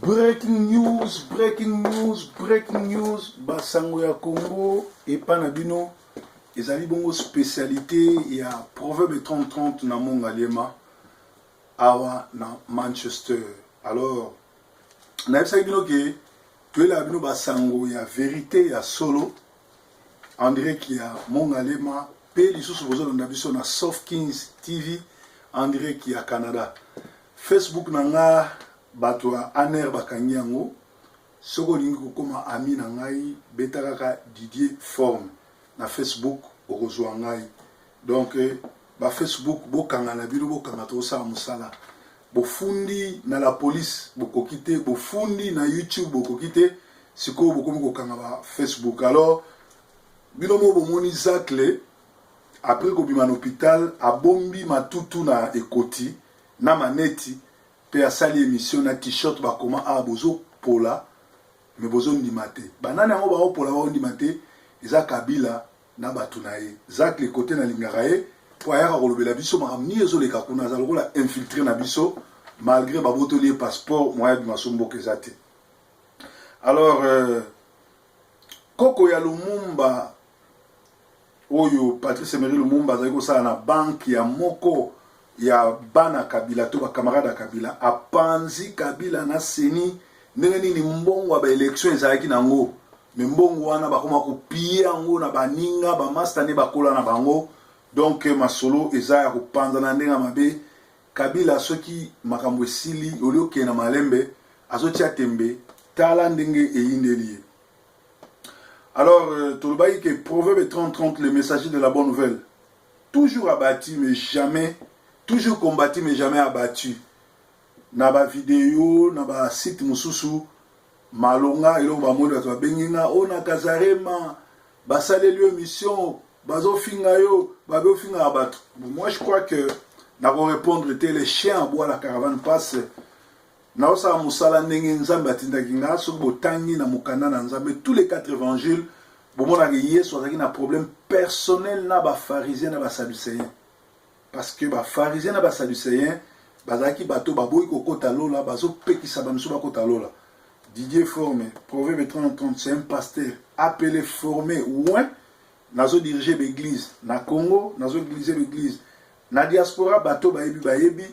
breaking news, Basango ya Congo, et Panabino, ils avaient une spécialité, il y a Proverbe 30-30 na Mongalema, awa na Manchester. Alors, na yebisa bino ke, tu es là bino Basango, il y a vérité, il y a solo, on dirait qu'il y a Mongalema, pe lisusu bozo na biso na Soft Kings TV, on dirait qu'il y a Canada. Facebook nanga bato aner bakangi yango soko lingi kokoma ami na ngai beta kaka Didier Forme na Facebook okozwa ngai donc ba Facebook bokanga na bino bokanga to sa musala bofundi na la police bokokite bofundi na YouTube bokokite siko bokomi kokanga ba Facebook. Alors bino mo bomoni zakle après ko bima na hôpital abombi matutu na ekoti na maneti pe asali émission na t-shirt ba koma a bozo pola mais bozo ndimate banani yango ba pola ba ndimate eza Kabila na batu na ye Zak le côté na lingaka ye po ayaka kolobela biso makamni ezoleka kuna za lokola infiltré na biso malgré babotoli passeport moya bimasombo kezate. Alors Koko ya Lumumba oyo Patrice Emery Lumumba azali kosala na banque ya moko ya bana Kabila to ba camarade Kabila apanzi Kabila na seni ndenge nini mbongo ba election ezalaki nango me mbongo wana bakoma kopie yango na baninga ba master ne bakola na bango donc masolo eza ya kopanza na ndenge mabe Kabila soki makambo esili olioke na malembe azotia tembe tala ndenge eyindeli. Alors tolobai que Proverbe 30-30 le messager de la bonne nouvelle toujours abattu mais jamais toujours combattu mais jamais abattu. Na ba vidéo, na ba site mususu malonga elo ba mondo to benginga ona kazarema basale lieu mission bazo finga yo babe finga abattre. Moi je crois que na ko répondre était les chiens à boire la caravane passe. Na osa musala ndenge nzambe atindaki nga so botangi na mukanda na nzambe tous les 4 évangiles bomona ke Yesu azaki na problème personnel na ba pharisiens na ba sadducéens. Parce que les pharisiens et les sadducéens, bazaki bato baboyi kokota lola, bazo pekisa bamiso bakota lola. Didier Formé, Proverbe 30-30, c'est un pasteur appelé formé ouin, nazo diriger l'église na Congo, nazo diriger l'église na diaspora bato bayebi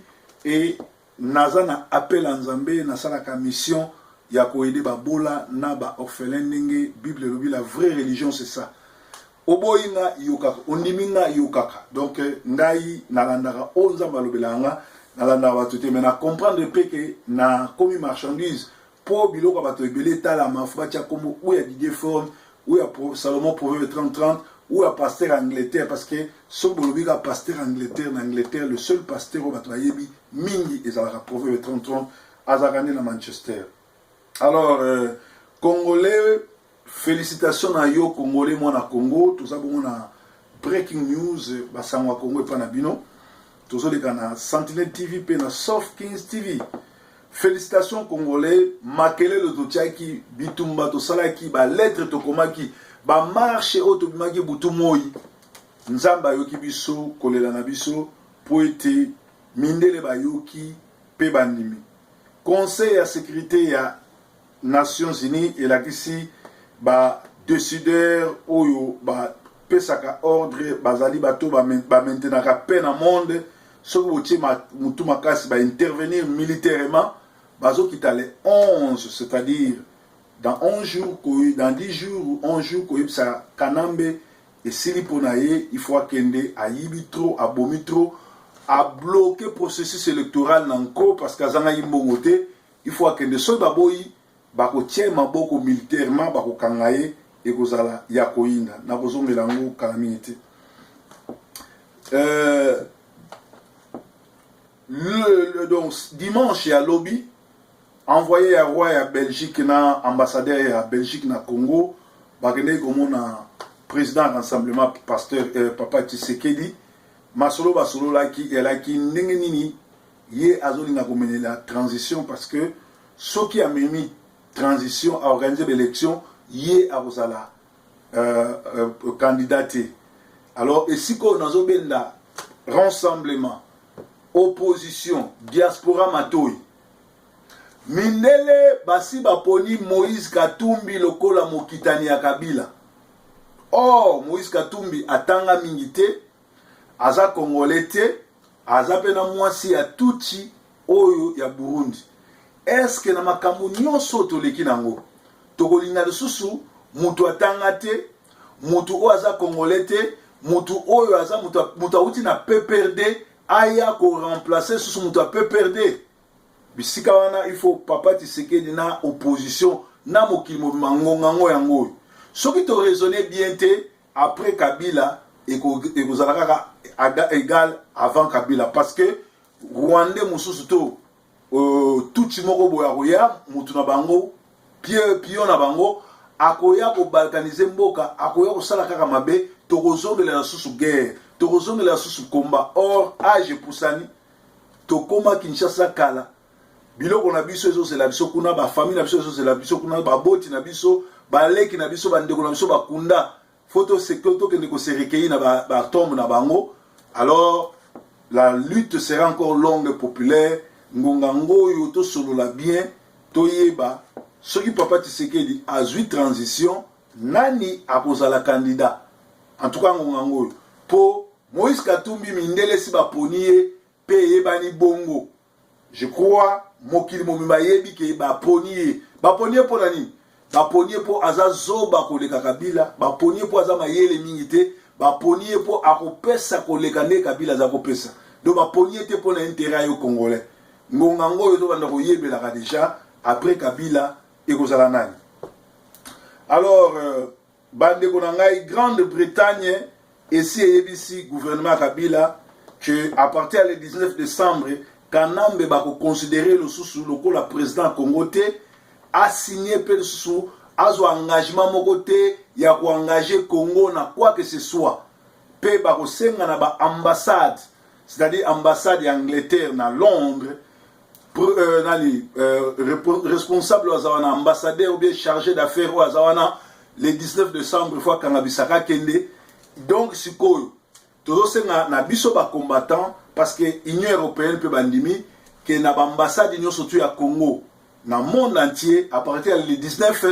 et naza na appel en Nzambe na salaka mission ya ko aider babola na ba orphelin ndenge Bible lobi la vraie religion c'est ça. Oboyinga yokaka ondiminga yokaka donc ngai nalandaka onza malobelanga nalandaka bato te mais na comprendre pe que na komi marchandise po biloko bato ebele tala mafu batia kombo ou ya Didier Forme ou ya Salomon Proverbe 30-30 ou ya pasteur Angleterre parce que so bolobika pasteur Angleterre le seul pasteur bato bayebi mingi ezalaka Proverbe 30-30 azakane na Manchester. Alors Congolais, félicitations à yo Congolais moi na Congo, tout ça bon na breaking news basango Congo et panabino. Tout ça les na Sentinel TV pe na Soft Kings TV. Félicitations Congolais, makele le totiaki bitumba to salaki ba lettre to komaki ba marche otobimaki butumoi. Nzamba yoki biso kolela na biso poete mindele ba yoki pe bandimi. Conseil à sécurité ya Nations Unies et la kisi ba décideur oyo ba pesaka ordre bazali bato ba maintenir la paix dans le monde so botie mutu makasi ba intervenir militairement bazo kitale 11 c'est-à-dire dans 11 jours dans 10 jours ou 11 jours ko yebsa kanambe et sili ponaye il faut akende ayibi trop abomi trop a bloquer processus électoral nanko parce que azanga yimbongote il faut akende so baboyi bako tie maboko militairement bako kangaye et kozala ya koinda na kozongela ngo calamité. Donc dimanche à lobby envoyé à roi à Belgique na ambassadeur à Belgique na Congo bakende comme na président rassemblement pasteur papa Tshisekedi masolo basolo la ki ndenge nini ye azolinga ko mener la transition parce que ce qui a mis transition à organiser l'élection yé à Rosala candidaté. Alors ici qu'on a zobenda rassemblement opposition diaspora matoi mindele basi baponi Moïse Katumbi lokola mokitani ya Kabila. Or Moïse Katumbi atanga mingi te, aza congolais te, aza pena mwasi ya Tutsi oyo ya Burundi. Eske na makambo nyonso toleki nango tokolinga lisusu mutu atanga te, mutu oyo aza congolais te, mutu oyo aza mutu awuti na PPRD aya ko remplacer susu mutu a PPRD. Bisika wana il faut Papa Tshisekedi na opposition na mokili mangongango yango. Soki to raisonner bien te après Kabila et que zalaka égal avant Kabila parce que Rwandais mususu to Tutsi moko boya mutu na bango pion na bango akoya ko balkaniser mboka akoya ko sala kaka mabe tokozongela na susu guerre tokozongela na susu combat. Or age pusani tokoma Kinshasa kala biloko na biso ezo sela biso kuna ba famille na biso ezo sela biso kuna ba boti na biso ba leki na biso ba ndeko na biso ba kunda photo sekoto ke ndeko serekei na ba tombe na bango. Alors la lutte sera encore longue et populaire. Ngonga ngoyo to solo la bien to yeba soki Papa Tshisekedi azui transition nani akozala candidat. En tout cas ngonga ngoyo po Moïse Katumbi mindele si ba poniye pe yebani bongo. Je crois mokili momimba yebi ke ba poniye po nani ba poniye po aza zoba koleka Kabila, ba poniye po aza mayele mingi te, ba poniye po akopesa koleka ne Kabila za kopesa. Donc ba poniye te po na intérêt yo congolais. Ngongango yo to banda ko yebela déjà après Kabila et kozala nani. Alors bande ko ngai Grande-Bretagne ici et gouvernement Kabila que à partir du 19 décembre Kanambe ba ko considérer le sous le président Congo te a signé pe sous azo engagement moko te ya ko engager Congo na quoi que ce soit pe ba ko senga na ba ambassade, c'est-à-dire ambassade d'Angleterre na Londres. Responsable Azawana, ambassadeur ou bien chargé d'affaires au Azawana, le 19 décembre, fois Kanabisaka Kende. Donc, si quoi, tout ça, na biso ba combattant, parce que l'Union européenne peut bandimi, que na ambassade d'Union surtout à Congo, dans le monde entier, à partir du 19,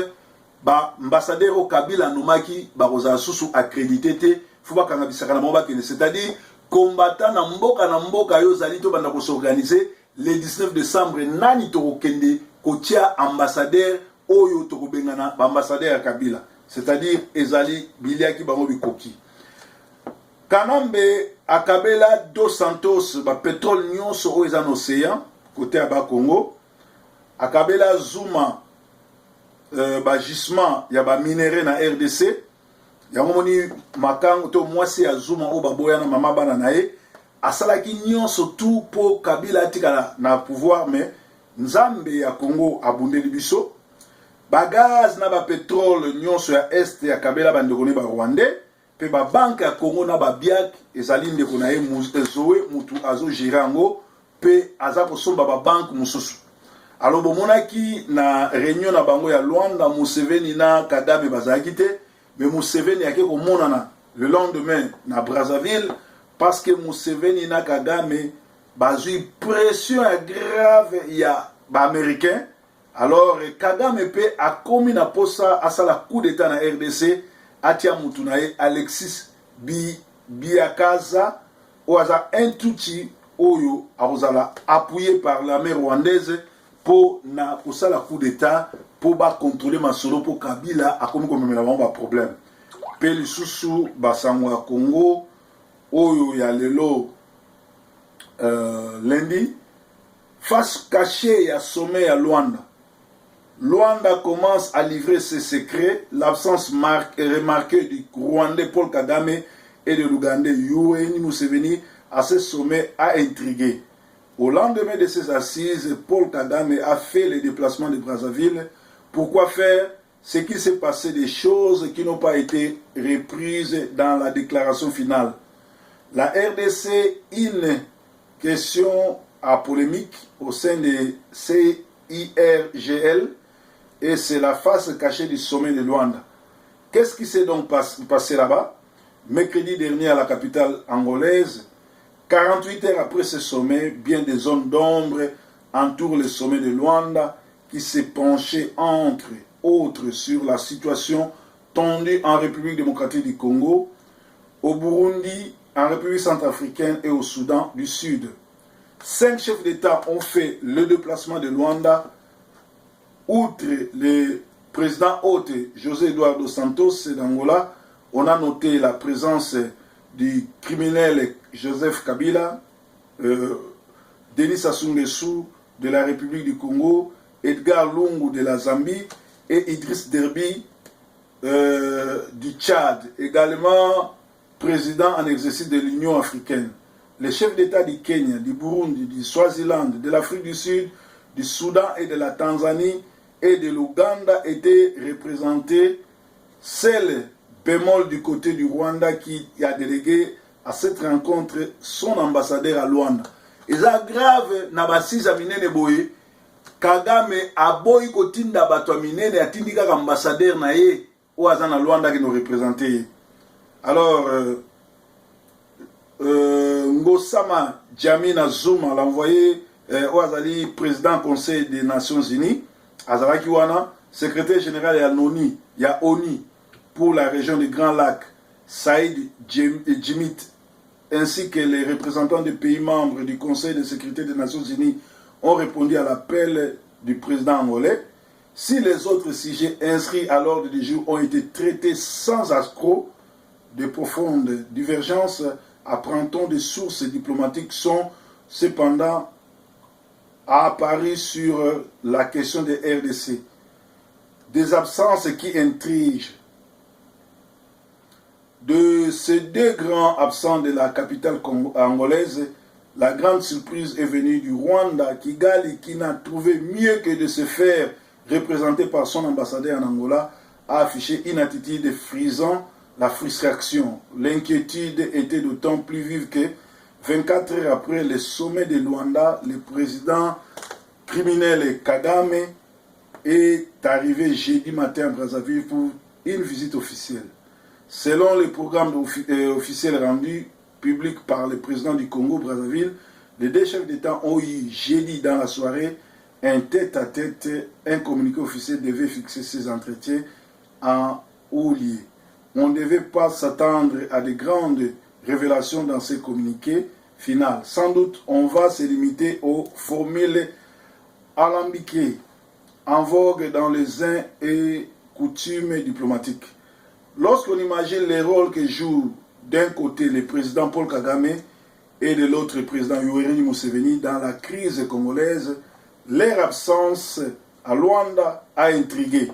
ba ambassadeur au Kabila Nomaki, ba rosa susu accrédité te, faut pas Kanabisaka na mboka Kende, c'est-à-dire combattant na mboka yo zali to banda ko s'organiser. Le 19 décembre, nani toko kende kotia ambassadeur oyo toko bengana ambassadeur ya Kabila. C'est-à-dire ezali biliaki bango bikoki. Kanambe akabela dos Santos ba pétrole nyonso oyo eza na océan côté ya ba Congo. Akabela Zuma ba gisement ya ba minéraux na RDC. Yango moni makango to mwasi ya Zuma o ba boya na mama bana na ye. Asalaki nyonso tout pour Kabila atikala na pouvoir mais Nzambe ya Congo abundeli biso ba gaz na ba pétrole nyonso ya est ya Kabila bandeko ne ba Rwandais pe ba banque ya Congo na ba biak ezali ndeko na ye Zoé mutu azo girango pe aza kosomba ba banque mususu. Alors bomonaki na réunion na bango ya Luanda Museveni na Kagame bazaki te mais Museveni yake komonana le lendemain na Brazzaville. Parce que Museveni na Kagame bazui pression grave ya ba américain. Alors Kagame pe a commis na posa asala coup d'état na RDC atia mutunae Alexis Biakaza oaza un Tutsi oyo azala appuyé par l'armée rwandaise pour na posala coup d'état pour ba contrôler masolo pour Kabila a comme memela ba problème. Pe lisusu basango ya Congo Oyo ya lelo lundi, face cachée ya sommet à Luanda. Luanda commence à livrer ses secrets. L'absence remarquée du Rwandais Paul Kagame et de l'Ougandais Yoweri Museveni à ce sommet a intrigué. Au lendemain de ces assises, Paul Kagame a fait le déplacement de Brazzaville. Pourquoi faire? Ce qui s'est passé des choses qui n'ont pas été reprises dans la déclaration finale. La RDC, une question à polémique au sein de CIRGL et c'est la face cachée du sommet de Luanda. Qu'est-ce qui s'est donc passé là-bas? Mercredi dernier à la capitale angolaise, 48 heures après ce sommet, bien des zones d'ombre entourent le sommet de Luanda qui s'est penché entre autres sur la situation tendue en République démocratique du Congo, au Burundi, en République centrafricaine et au Soudan du Sud. 5 chefs d'État ont fait le déplacement de Luanda, outre le président hôte José Eduardo Santos d'Angola. On a noté la présence du criminel Joseph Kabila, Denis Sassou Nguesso de la République du Congo, Edgar Lungu de la Zambie et Idriss Déby du Tchad, également président en exercice de l'Union africaine. Les chefs d'État du Kenya, du Burundi, du Swaziland, de l'Afrique du Sud, du Soudan et de la Tanzanie et de l'Ouganda étaient représentés. C'est le bémol du côté du Rwanda qui a délégué à cette rencontre son ambassadeur à Luanda. Et ça grave, Nabasiza Minene Boye, Kagame aboyi kotinda bato minene atindi kaka ambassadeur na ye o azana Luanda qui nous représentait. Alors Ngosama Dlamini Zuma, l'envoyé Ouazali, président du Conseil des Nations Unies, Azaraki Wana, secrétaire général et Anoni, il y a ONI pour la région du Grand Lac, Saïd Djimit, ainsi que les représentants des pays membres du Conseil de sécurité des Nations Unies ont répondu à l'appel du président angolais. Si les autres sujets inscrits à l'ordre du jour ont été traités sans accroc, de profondes divergences, apprend-on, des sources diplomatiques sont cependant apparues sur la question des RDC. Des absences qui intriguent. De ces deux grands absents de la capitale angolaise, la grande surprise est venue du Rwanda, Kigali, qui n'a trouvé mieux que de se faire représenter par son ambassadeur en Angola, a affiché une attitude frisant la frustration. L'inquiétude était d'autant plus vive que 24 heures après le sommet de Luanda, le président criminel Kagame est arrivé jeudi matin à Brazzaville pour une visite officielle. Selon le programme officiel rendu public par le président du Congo-Brazzaville, les deux chefs d'État ont eu jeudi dans la soirée un tête-à-tête. Un communiqué officiel devait fixer ces entretiens en haut lieu. On ne devait pas s'attendre à de grandes révélations dans ces communiqués finaux. Sans doute, on va se limiter aux formules alambiquées en vogue dans les uns et coutumes diplomatiques. Lorsqu'on imagine les rôles que joue d'un côté le président Paul Kagame et de l'autre le président Yoweri Museveni dans la crise congolaise, leur absence à Luanda a intrigué.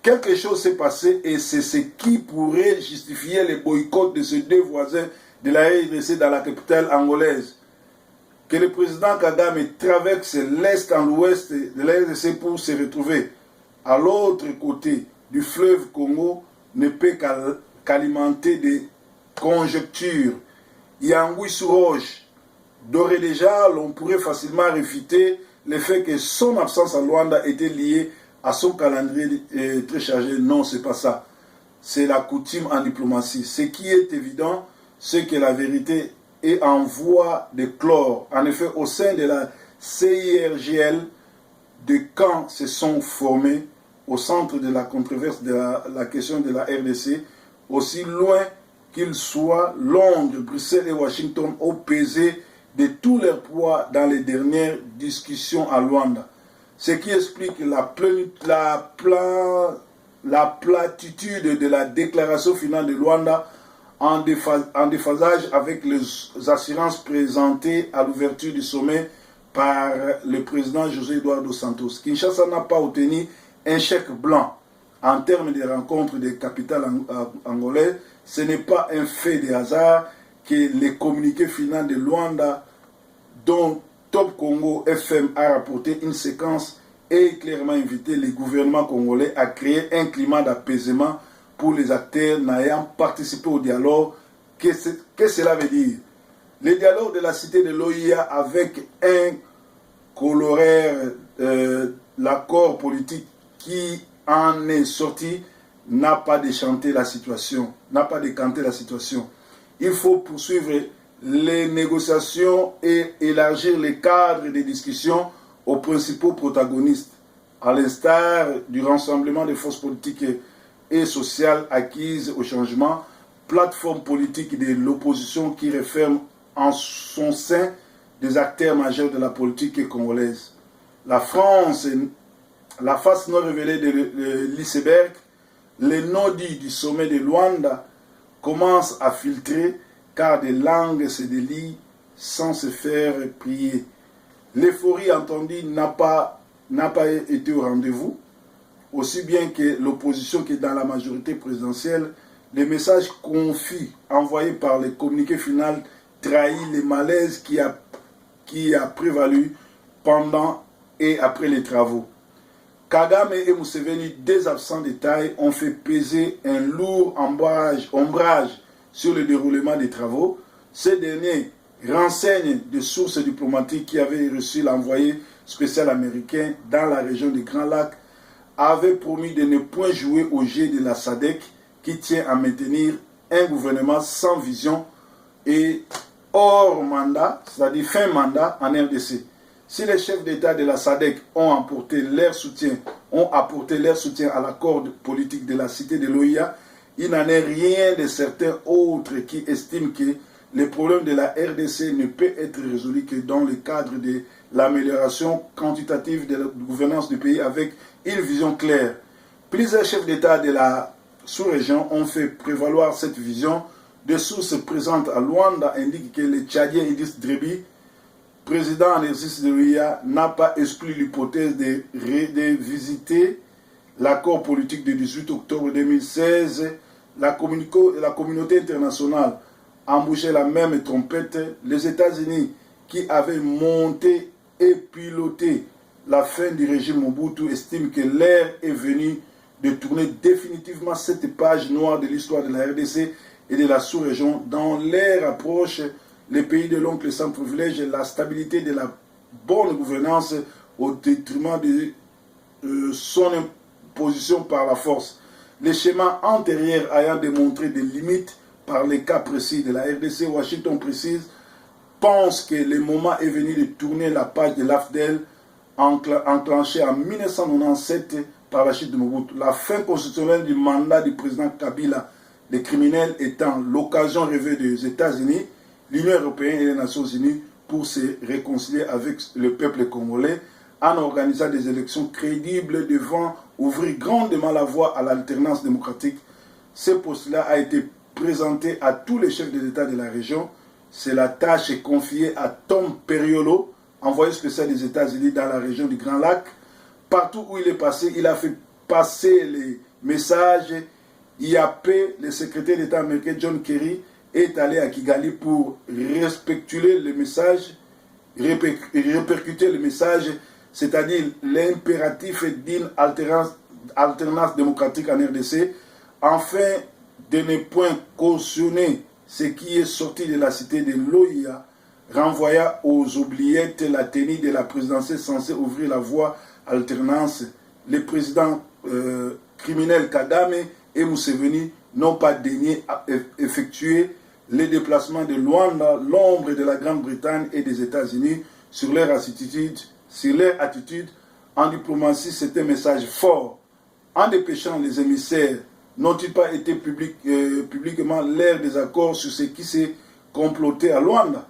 Quelque chose s'est passé et c'est ce qui pourrait justifier le boycott de ces deux voisins de la RDC dans la capitale angolaise. Que le président Kagame traverse l'est en l'ouest de la RDC pour se retrouver à l'autre côté du fleuve Congo ne peut qu'alimenter des conjectures. Yangui sous roche. D'ores déjà, l'on pourrait facilement réfuter le fait que son absence à Luanda était liée à son calendrier très chargé. Non, c'est pas ça. C'est la coutume en diplomatie. Ce qui est évident, c'est que la vérité est en voie de clore. En effet, au sein de la CIRGL, des camps se sont formés au centre de la controverse de la question de la RDC. Aussi loin qu'il soit, Londres, Bruxelles et Washington ont pesé de tout leur poids dans les dernières discussions à Luanda. Ce qui explique la platitude de la déclaration finale de Luanda en déphasage avec les assurances présentées à l'ouverture du sommet par le président José Eduardo Santos. Kinshasa n'a pas obtenu un chèque blanc en termes de rencontres des capitales angolaises. Ce n'est pas un fait de hasard que les communiqués finaux de Luanda, dont Top Congo FM a rapporté une séquence et clairement invité le gouvernement congolais à créer un climat d'apaisement pour les acteurs n'ayant participé au dialogue. Qu'est-ce que cela veut dire? Le dialogue de la cité de l'OIA avec un coloraire, l'accord politique qui en est sorti n'a pas déchanté la situation, n'a pas décanté la situation. Il faut poursuivre les négociations et élargir les cadres des discussions aux principaux protagonistes. à l'instar du rassemblement des forces politiques et sociales acquises au changement, plateforme politique de l'opposition qui referme en son sein des acteurs majeurs de la politique congolaise. La France, la face non révélée de l'iceberg, les non-dits du sommet de Luanda commencent à filtrer car des langues se délient sans se faire prier. L'euphorie entendue n'a pas été au rendez-vous, aussi bien que l'opposition qui est dans la majorité présidentielle. Les messages confus envoyés par les communiqués finaux trahissent les malaises qui a prévalu pendant et après les travaux. Kagame et Museveni, deux absents de taille, ont fait peser un lourd ombrage sur le déroulement des travaux. Ces derniers renseignent des sources diplomatiques qui avaient reçu l'envoyé spécial américain dans la région des Grands Lacs, avaient promis de ne point jouer au jeu de la SADC qui tient à maintenir un gouvernement sans vision et hors mandat, c'est-à-dire fin mandat en RDC. Si les chefs d'État de la SADC ont apporté leur soutien à l'accord politique de la cité de l'OIA, il n'en est rien de certains autres qui estiment que le problème de la RDC ne peut être résolu que dans le cadre de l'amélioration quantitative de la gouvernance du pays avec une vision claire. Plusieurs chefs d'État de la sous-région ont fait prévaloir cette vision. Des sources présentes à Luanda indiquent que le Tchadien Idriss Déby, président en exercice de l'OIA, n'a pas exclu l'hypothèse de visiter l'accord politique du 18 octobre 2016. La communauté internationale a embouché la même trompette. Les États-Unis, qui avaient monté et piloté la fin du régime Mobutu, estiment que l'heure est venue de tourner définitivement cette page noire de l'histoire de la RDC et de la sous-région. Dans leur approche, les pays de l'oncle sans privilège, la stabilité de la bonne gouvernance au détriment de son imposition par la force. Les schémas antérieurs ayant démontré des limites par les cas précis de la RDC, Washington précise, pense que le moment est venu de tourner la page de l'AFDEL enclenchée en 1997 par la chute de Mobutu. La fin constitutionnelle du mandat du président Kabila, les criminels étant l'occasion rêvée des États-Unis, l'Union européenne et les Nations unies pour se réconcilier avec le peuple congolais en organisant des élections crédibles devant ouvrir grandement la voie à l'alternance démocratique. Ce postulat a été présenté à tous les chefs de l'État de la région. C'est la tâche confiée à Tom Perriello, envoyé spécial des États-Unis dans la région du Grand Lac. Partout où il est passé, il a fait passer les messages. IAP, le secrétaire d'État américain John Kerry, est allé à Kigali pour répercuter le message, c'est-à-dire l'impératif d'une alternance démocratique en RDC, afin de ne point cautionner ce qui est sorti de la cité de l'OIA, renvoyant aux oubliettes la tenue de la présidentielle censée ouvrir la voie à l'alternance. Les présidents criminels Kagame et Museveni n'ont pas daigné effectuer les déplacements de Luanda, l'ombre de la Grande-Bretagne et des États-Unis sur leur attitude. En diplomatie, c'est un message fort. En dépêchant les émissaires, n'ont-ils pas été publiquement l'air des accords sur ce qui s'est comploté à Luanda?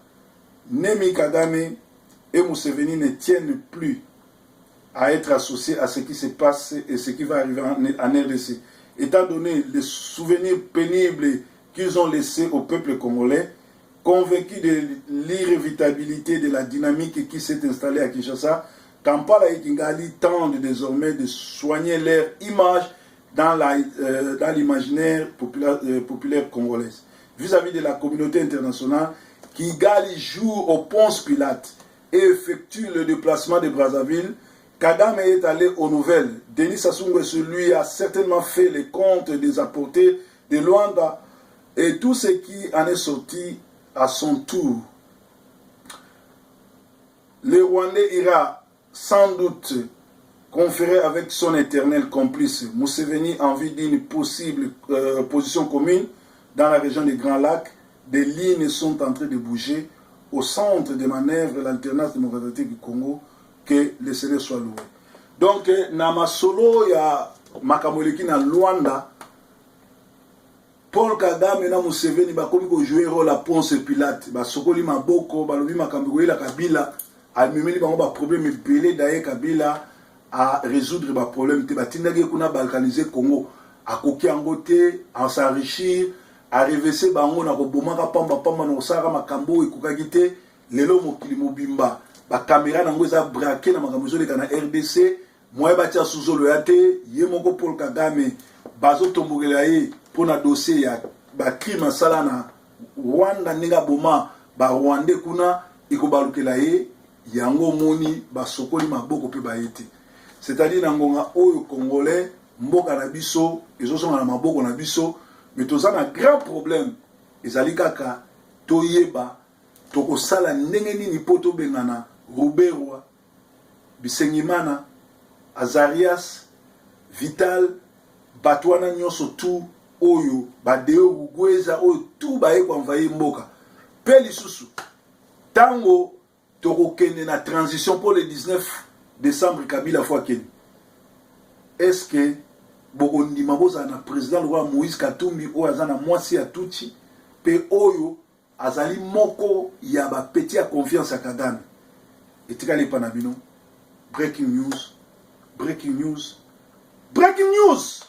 Nemi Kagame et Museveni ne tiennent plus à être associés à ce qui se passe et ce qui va arriver en RDC. Étant donné les souvenirs pénibles qu'ils ont laissés au peuple congolais, convaincus de l'irrévitabilité de la dynamique qui s'est installée à Kinshasa, Kampala et Kigali tentent désormais de soigner leur image dans l'imaginaire populaire congolais. Vis-à-vis de la communauté internationale, Kigali joue au Ponce Pilate et effectue le déplacement de Brazzaville. Kagame est allé aux nouvelles. Denis Sassou Nguesso lui a certainement fait les comptes des apportés de Luanda et tout ce qui en est sorti à son tour. Le Rwandais ira sans doute conférer avec son éternel complice Museveni en vue d'une possible position commune dans la région des Grands Lacs. Des lignes sont en train de bouger au centre des manœuvres de l'alternance démocratique du Congo. Que le Seigneur soit loué. Donc na masolo ya makamoleki na Luanda, Paul Kagame na Museveni bakomi ko jouer rôle à Ponce Pilate, ba sokoli maboko balobi makambo la Kabila amemeli bango ba problème ebele daye Kabila à résoudre ba problème te batindaki kuna balkaniser Congo akoki yango te à s'enrichir à reverser bango na kobomaka pamba na osaka makambo ekokaki te lelo mokili mobimba ba caméra nango eza braqué na makambo ezoleka na RDC moye batia suzolo ya te ye moko Paul Kagame bazotombokela ye pona dossier ya ba crime asala na Rwanda ndenge boma ba Rwandais kuna ikobalukela ye yango moni basokoli maboko pe bayete. C'est-à-dire na ngonga oyo congolais mboka na biso ezosonga na maboko na biso mais toza na grand problème ezali kaka toyeba tokosala ndenge nini po tobengana Ruberwa Bisengimana Azarias Vital Batwana nyonso tu oyo badeo Rugweza oyo tu baye kwa envahir mboka pe lisusu tango tokokende na transition pour le 19 décembre Kabila fois keni. Est-ce que bokondima boza na président le roi Moïse Katumbi oyo azana mwasi ya Tutsi pe oyo azali moko ya ba petit à confiance à Kagame. Etikali panabino. Breaking news. Breaking news. Breaking news.